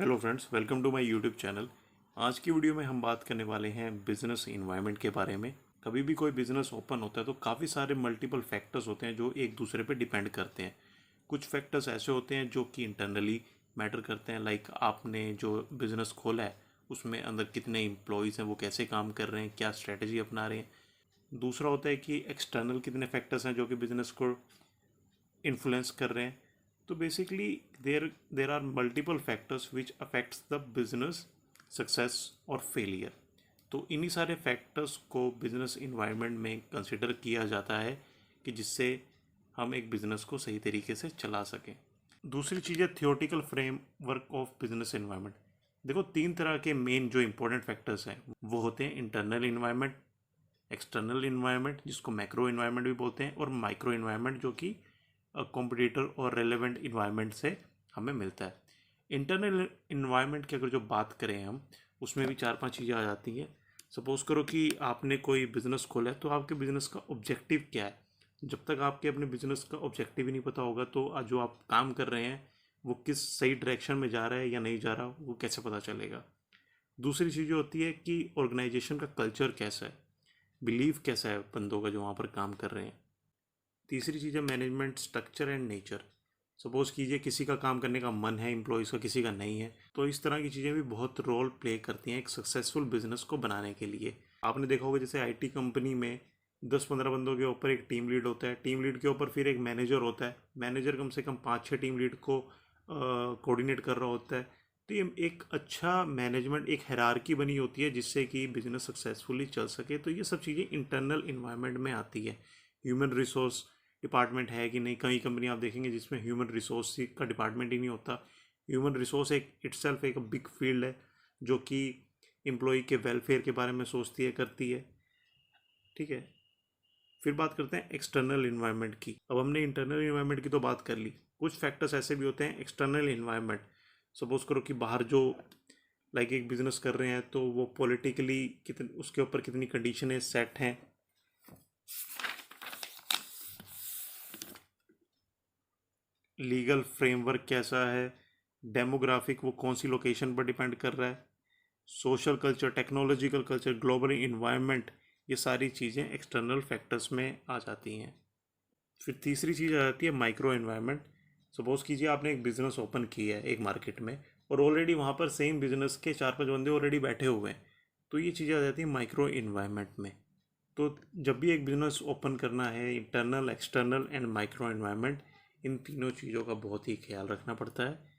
Hello friends, welcome to my YouTube channel. आज की video में हम बात करने वाले हैं बिजनेस इन्वायरमेंट के बारे में। कभी भी कोई बिजनेस ओपन होता है तो काफ़ी सारे मल्टीपल फैक्टर्स होते हैं जो एक दूसरे पे डिपेंड करते हैं। कुछ फैक्टर्स ऐसे होते हैं जो कि इंटरनली मैटर करते हैं, लाइक आपने जो बिज़नेस खोला है उसमें अंदर कितने एम्प्लॉयज़ हैं, वो कैसे काम कर रहे हैं, क्या स्ट्रेटजी अपना रहे हैं। दूसरा होता है कि एक्सटर्नल कितने फैक्टर्स हैं जो कि बिज़नेस को इन्फ्लुएंस कर रहे हैं। तो basically there are multiple factors which affects the business success और फेलियर। तो इन्हीं सारे फैक्टर्स को बिजनेस इन्वायरमेंट में कंसिडर किया जाता है कि जिससे हम एक बिजनेस को सही तरीके से चला सकें। दूसरी चीज़ है theoretical framework of business environment. देखो, तीन तरह के मेन जो इंपॉर्टेंट फैक्टर्स हैं वो होते हैं इंटरनल इन्वायरमेंट, एक्सटर्नल इन्वायरमेंट जिसको मैक्रो इन्वायरमेंट भी बोलते हैं, और माइक्रो इन्वायरमेंट जो कि कॉम्पिटिटर और रेलेवेंट इन्वायरमेंट से हमें मिलता है। इंटरनल इन्वायरमेंट की अगर जो बात करें हम, उसमें भी चार पांच चीज़ें आ जाती हैं। सपोज़ करो कि आपने कोई बिज़नेस खोला है, तो आपके बिज़नेस का ऑब्जेक्टिव क्या है। जब तक आपके अपने बिज़नेस का ऑब्जेक्टिव ही नहीं पता होगा तो जो आप काम कर रहे हैं वो किस सही डायरेक्शन में जा रहा है या नहीं जा रहा, वो कैसे पता चलेगा। दूसरी चीज़ जो होती है कि ऑर्गेनाइजेशन का कल्चर कैसा है, बिलीव कैसा है बंदों का जो वहाँ पर काम कर रहे हैं। तीसरी चीज़ है management structure and nature. Suppose कीजिए किसी का काम करने का मन है एम्प्लॉयज़ का, किसी का नहीं है, तो इस तरह की चीज़ें भी बहुत रोल प्ले करती हैं एक सक्सेसफुल बिजनेस को बनाने के लिए। आपने देखा होगा जैसे आईटी कंपनी में 10-15 बंदों के ऊपर एक टीम लीड होता है, टीम लीड के ऊपर फिर एक मैनेजर होता है, मैनेजर कम से कम 5-6 टीम लीड को कोऑर्डिनेट कर रहा होता है। तो ये एक अच्छा मैनेजमेंट, एक हायरार्की बनी होती है जिससे कि बिजनेस सक्सेसफुली चल सके। तो ये सब चीज़ें इंटरनल इन्वायरमेंट में आती है। ह्यूमन रिसोर्स डिपार्टमेंट है कि नहीं, कई कंपनी आप देखेंगे जिसमें ह्यूमन रिसोर्स का डिपार्टमेंट ही नहीं होता। ह्यूमन रिसोर्स एक इटसेल्फ एक बिग फील्ड है जो कि एम्प्लॉय के वेलफेयर के बारे में सोचती है, करती है। ठीक है, फिर बात करते हैं एक्सटर्नल इन्वायरमेंट की। अब हमने इंटरनल इन्वायरमेंट की तो बात कर ली, कुछ फैक्टर्स ऐसे भी होते हैं एक्सटर्नल इन्वायरमेंट। सपोज करो कि बाहर जो लाइक एक बिजनेस कर रहे हैं तो वो पॉलिटिकली कितने, उसके ऊपर कितनी कंडीशनें सेट हैं, लीगल फ्रेमवर्क कैसा है, डेमोग्राफिक वो कौन सी लोकेशन पर डिपेंड कर रहा है, social culture, technological culture, global environment, ये सारी चीज़ें एक्सटर्नल फैक्टर्स में आ जाती हैं। फिर तीसरी चीज़ आ जाती है माइक्रो इन्वायरमेंट। सपोज़ कीजिए आपने एक बिज़नेस ओपन किया है एक मार्केट में, और ऑलरेडी वहाँ पर सेम बिज़नेस के 4-5 बंदे ऑलरेडी बैठे हुए हैं, तो ये चीज़ें आ जाती हैं माइक्रो इन्वायरमेंट में। तो जब भी एक बिज़नेस ओपन करना है, internal, external and micro environment, इन तीनों चीज़ों का बहुत ही ख्याल रखना पड़ता है।